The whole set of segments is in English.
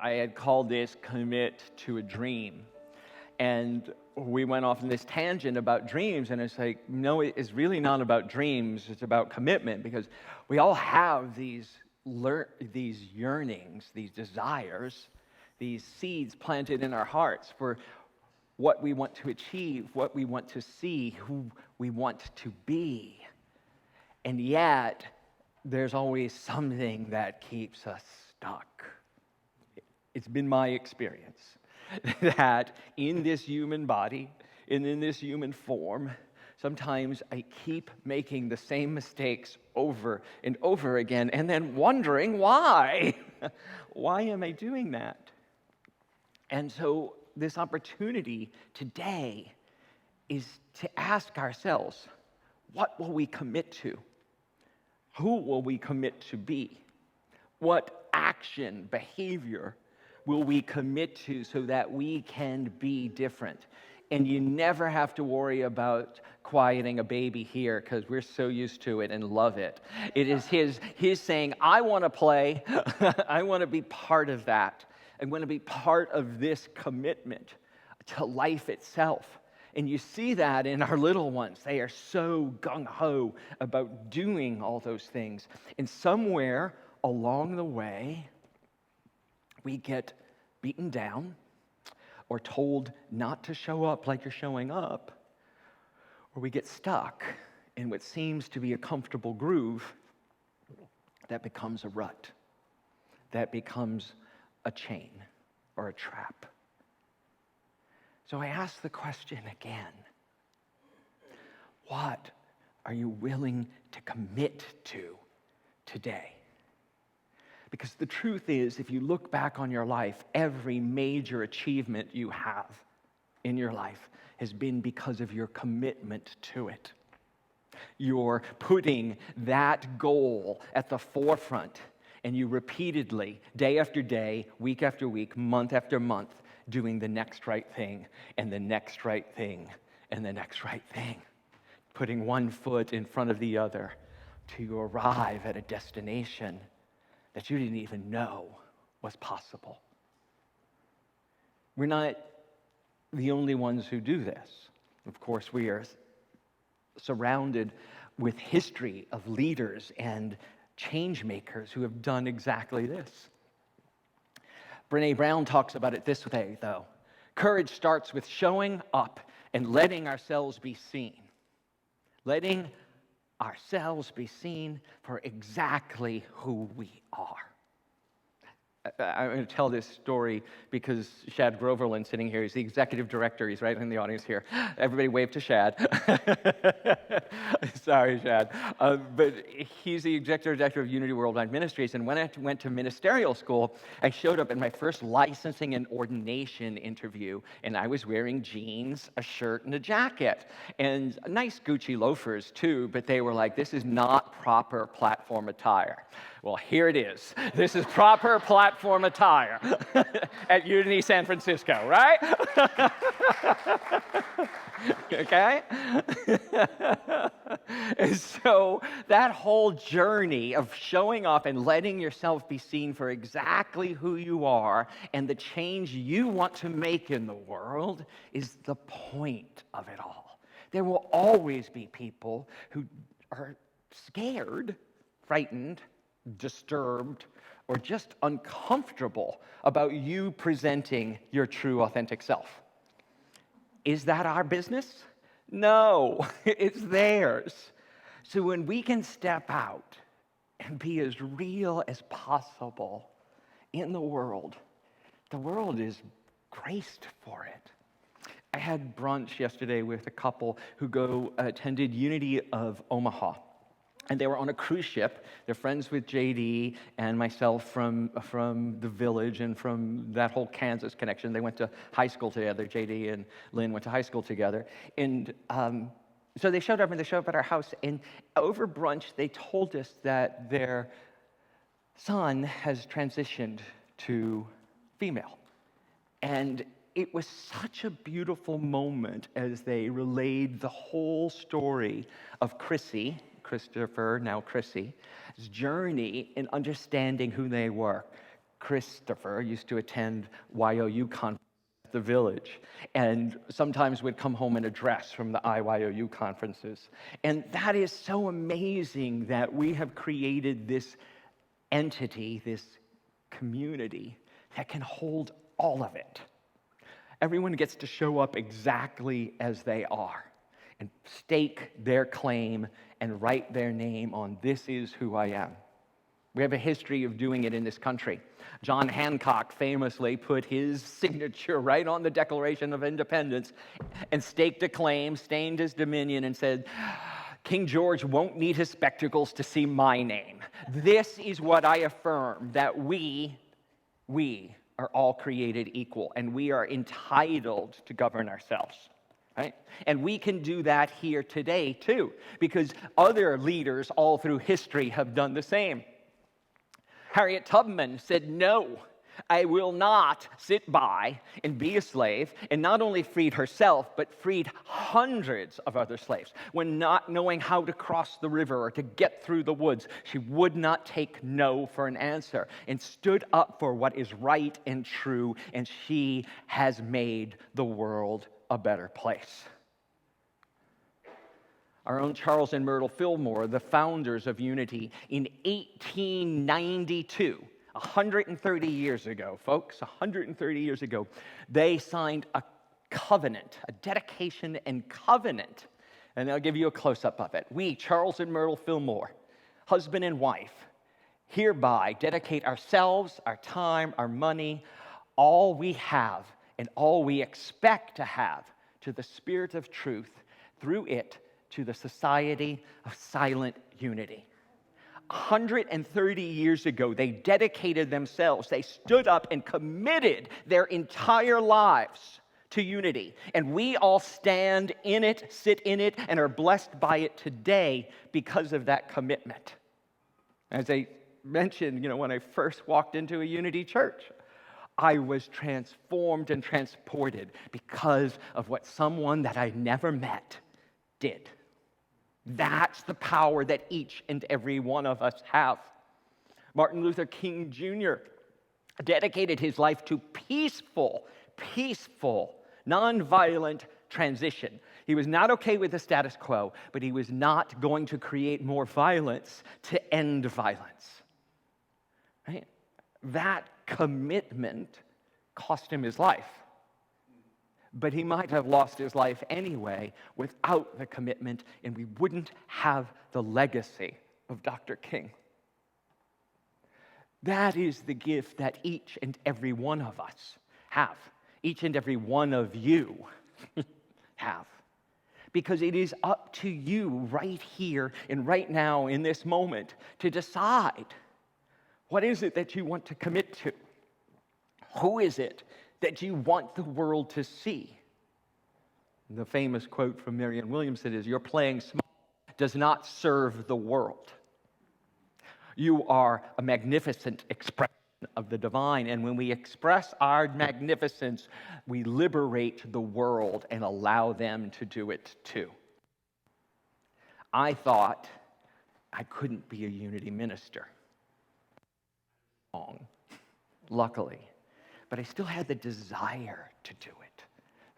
I had called this Commit to a Dream. And we went off on this tangent about dreams, and it's like, no, it's really not about dreams, it's about commitment, because we all have these yearnings, these desires, these seeds planted in our hearts for what we want to achieve, what we want to see, who we want to be. And yet, there's always something that keeps us stuck. It's been my experience that in this human body and in this human form, sometimes I keep making the same mistakes over and over again and then wondering why. Why am I doing that? And so this opportunity today is to ask ourselves, what will we commit to? Who will we commit to be? What action, behavior will we commit to so that we can be different? And you never have to worry about quieting a baby here because we're so used to it and love it. It is his saying, I want to play. I want to be part of that. I want to be part of this commitment to life itself. And you see that in our little ones. They are so gung-ho about doing all those things. And somewhere along the way, we get beaten down or told not to show up like you're showing up, or we get stuck in what seems to be a comfortable groove that becomes a rut, that becomes a chain or a trap. So I ask the question again, what are you willing to commit to today? Because the truth is, if you look back on your life, every major achievement you have in your life has been because of your commitment to it. You're putting that goal at the forefront, and you repeatedly, day after day, week after week, month after month, doing the next right thing, and the next right thing, and the next right thing. Putting one foot in front of the other to arrive at a destination that you didn't even know was possible. We're not the only ones who do this. Of course, we are surrounded with history of leaders and change makers who have done exactly this. Brené Brown talks about it this way, though. Courage starts with showing up and letting ourselves be seen. Letting ourselves be seen for exactly who we are. I'm going to tell this story because Shad Groverland sitting here, he's the executive director, he's right in the audience here. Everybody wave to Shad. Sorry, Shad. But he's the executive director of Unity Worldwide Ministries, and when I went to ministerial school, I showed up in my first licensing and ordination interview, and I was wearing jeans, a shirt, and a jacket, and nice Gucci loafers too, but they were like, this is not proper platform attire. Well, here it is. This is proper platform attire at Unity San Francisco, right? Okay? And so that whole journey of showing up and letting yourself be seen for exactly who you are and the change you want to make in the world is the point of it all. There will always be people who are scared, frightened, disturbed, or just uncomfortable about you presenting your true, authentic self. Is that our business? No, it's theirs. So when we can step out and be as real as possible in the world is graced for it. I had brunch yesterday with a couple who attended Unity of Omaha. And they were on a cruise ship. They're friends with JD and myself from the village and from that whole Kansas connection. They went to high school together. JD and Lynn went to high school together. And so they showed up at our house. And over brunch, they told us that their son has transitioned to female. And it was such a beautiful moment as they relayed the whole story of Christopher, now Chrissy's journey in understanding who they were. Christopher used to attend YOU conference at the village, and sometimes would come home in a dress from the IYOU conferences. And that is so amazing that we have created this entity, this community that can hold all of it. Everyone gets to show up exactly as they are and stake their claim and write their name on "This is who I am." We have a history of doing it in this country. John Hancock famously put his signature right on the Declaration of Independence and staked a claim, stained his dominion, and said, "King George won't need his spectacles to see my name. This is what I affirm, that we are all created equal, and we are entitled to govern ourselves." Right? And we can do that here today, too, because other leaders all through history have done the same. Harriet Tubman said, "No, I will not sit by and be a slave," and not only freed herself, but freed hundreds of other slaves. When not knowing how to cross the river or to get through the woods, she would not take no for an answer and stood up for what is right and true, and she has made the world a better place. Our own Charles and Myrtle Fillmore, the founders of Unity, in 1892, 130 years ago, folks, 130 years ago, they signed a covenant, a dedication and covenant. And I'll give you a close-up of it. We, Charles and Myrtle Fillmore, husband and wife, hereby dedicate ourselves, our time, our money, all we have and all we expect to have to the Spirit of truth, through it, to the society of silent unity. 130 years ago, they dedicated themselves. They stood up and committed their entire lives to unity. And we all stand in it, sit in it, and are blessed by it today because of that commitment. As I mentioned, when I first walked into a Unity church, I was transformed and transported because of what someone that I never met did. That's the power that each and every one of us have. Martin Luther King Jr. dedicated his life to peaceful, nonviolent transition. He was not okay with the status quo, but he was not going to create more violence to end violence. Right? That commitment cost him his life. But he might have lost his life anyway without the commitment, and we wouldn't have the legacy of Dr. King. That is the gift that each and every one of us have. Each and every one of you have. Because it is up to you right here and right now in this moment to decide, what is it that you want to commit to? Who is it that you want the world to see? The famous quote from Marianne Williamson is, "Your playing small does not serve the world. You are a magnificent expression of the divine, and when we express our magnificence, we liberate the world and allow them to do it too." I thought I couldn't be a Unity minister. Wrong, luckily. But I still had the desire to do it,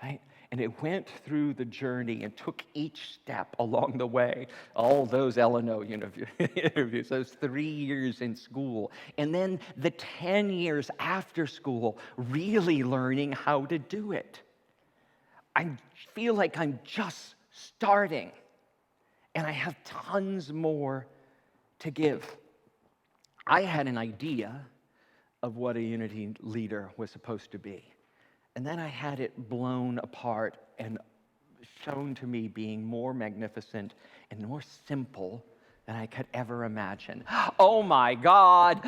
right? And it went through the journey and took each step along the way. All those L&O interviews, those 3 years in school, and then the 10 years after school, really learning how to do it. I feel like I'm just starting, and I have tons more to give. I had an idea of what a Unity leader was supposed to be. And then I had it blown apart and shown to me being more magnificent and more simple than I could ever imagine. Oh my God!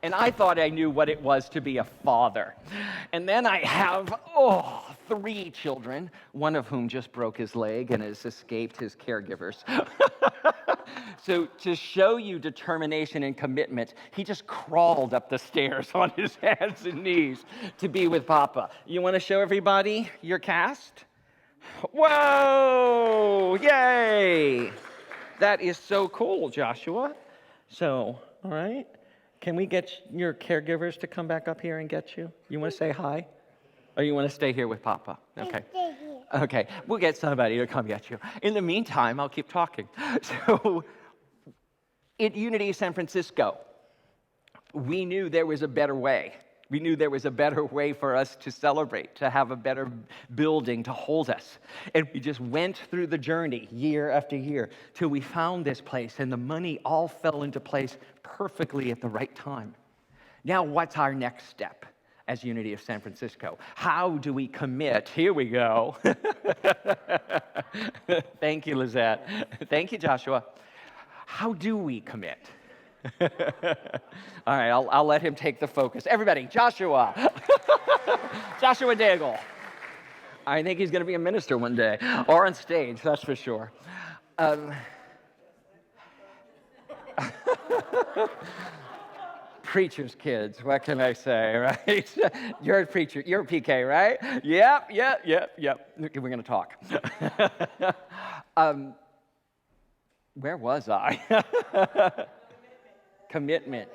And I thought I knew what it was to be a father. And then I have, 3 children, one of whom just broke his leg and has escaped his caregivers. So to show you determination and commitment, he just crawled up the stairs on his hands and knees to be with Papa. You want to show everybody your cast? Whoa! Yay! That is so cool, Joshua. So, all right. Can we get your caregivers to come back up here and get you? You want to say hi? Or you want to stay here with Papa? Okay. Stay here. Okay, we'll get somebody to come get you. In the meantime, I'll keep talking. So, at Unity San Francisco, we knew there was a better way. We knew there was a better way for us to celebrate, to have a better building to hold us. And we just went through the journey year after year till we found this place, and the money all fell into place perfectly at the right time. Now, what's our next step as Unity of San Francisco? How do we commit? Here we go. Thank you, Lizette. Thank you, Joshua. How do we commit? All right, I'll let him take the focus. Everybody, Joshua. Joshua Daigle. I think he's going to be a minister one day, or on stage, that's for sure. Preacher's kids, what can I say, right? You're a preacher, you're a PK, right? Yep. We're going to talk. Where was I? Commitment.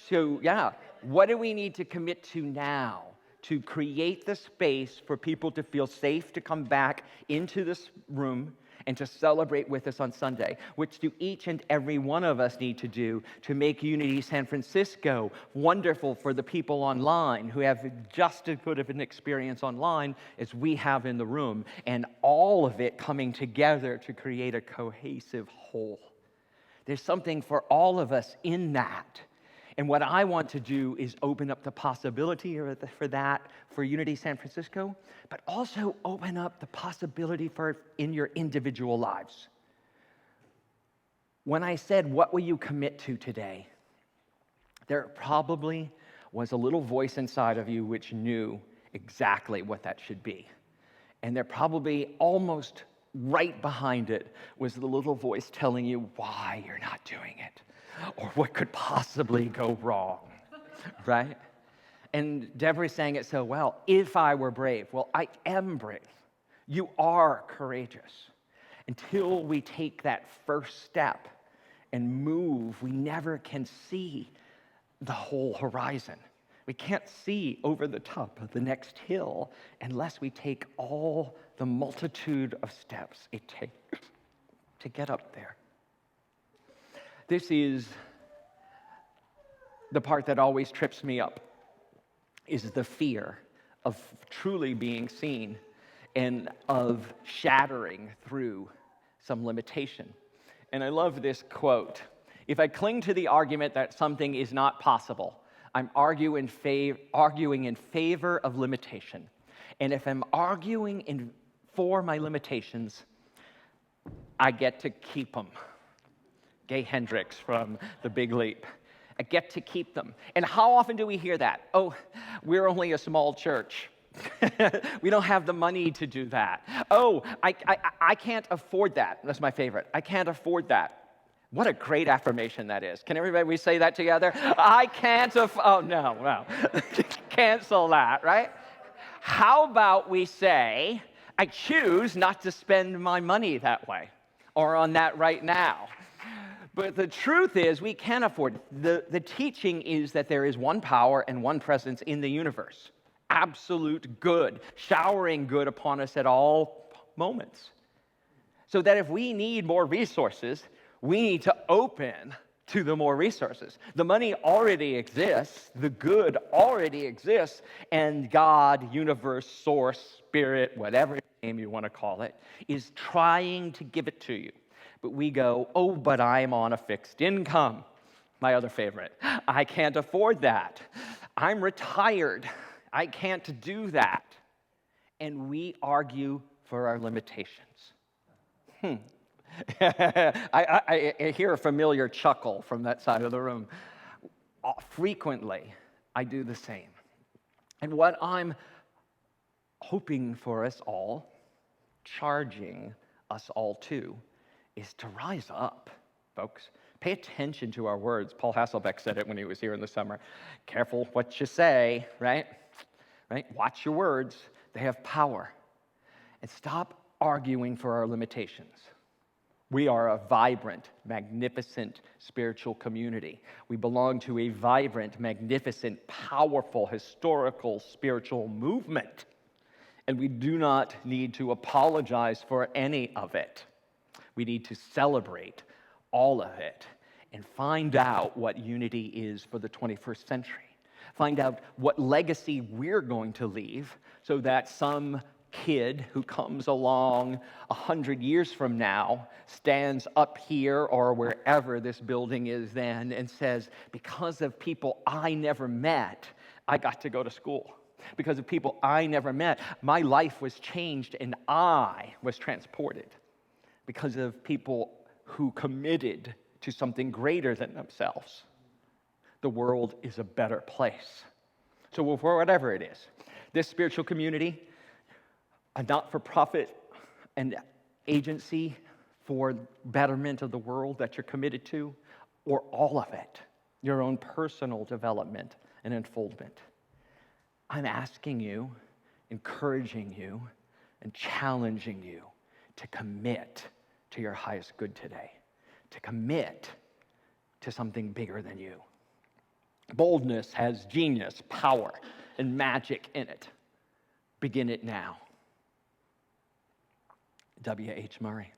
So, yeah, what do we need to commit to now to create the space for people to feel safe to come back into this room and to celebrate with us on Sunday, which do each and every one of us need to do to make Unity San Francisco wonderful for the people online who have just as good of an experience online as we have in the room, and all of it coming together to create a cohesive whole. There's something for all of us in that. And what I want to do is open up the possibility for that for Unity San Francisco, but also open up the possibility for in your individual lives. When I said, what will you commit to today? There probably was a little voice inside of you which knew exactly what that should be. And there probably almost right behind it was the little voice telling you why you're not doing it or what could possibly go wrong, right? And Deborah sang it so well. If I were brave, well, I am brave. You are courageous. Until we take that first step and move, we never can see the whole horizon. We can't see over the top of the next hill unless we take all the multitude of steps it takes to get up there. This is the part that always trips me up, is the fear of truly being seen and of shattering through some limitation. And I love this quote. If I cling to the argument that something is not possible, I'm arguing in favor of limitation. And if I'm arguing for my limitations, I get to keep them. Gay Hendricks from The Big Leap. I get to keep them. And how often do we hear that? Oh, we're only a small church. We don't have the money to do that. Oh, I can't afford that. That's my favorite. I can't afford that. What a great affirmation that is. Can everybody say that together? I can't oh, no. Cancel that, right? How about we say, I choose not to spend my money that way or on that right now. But the truth is we can afford it. The teaching is that there is one power and one presence in the universe. Absolute good, showering good upon us at all moments. So that if we need more resources, we need to open to the more resources. The money already exists, the good already exists, and God, universe, source, spirit, whatever name you want to call it, is trying to give it to you. But we go, oh, but I'm on a fixed income. My other favorite. I can't afford that. I'm retired. I can't do that. And we argue for our limitations. I hear a familiar chuckle from that side of the room. Frequently, I do the same. And what I'm hoping for us all, charging us all to, is to rise up, folks. Pay attention to our words. Paul Hasselbeck said it when he was here in the summer. Careful what you say, right? Watch your words. They have power. And stop arguing for our limitations. We are a vibrant, magnificent spiritual community. We belong to a vibrant, magnificent, powerful, historical spiritual movement. And we do not need to apologize for any of it. We need to celebrate all of it and find out what unity is for the 21st century. Find out what legacy we're going to leave so that some kid who comes along 100 years from now stands up here or wherever this building is then and says, because of people I never met, I got to go to school. Because of people I never met, my life was changed and I was transported. Because of people who committed to something greater than themselves, the world is a better place. So for whatever it is, this spiritual community, a not-for-profit and agency for betterment of the world that you're committed to, or all of it, your own personal development and unfoldment. I'm asking you, encouraging you, and challenging you to commit to your highest good today, to commit to something bigger than you. Boldness has genius, power, and magic in it. Begin it now. W.H. Murray.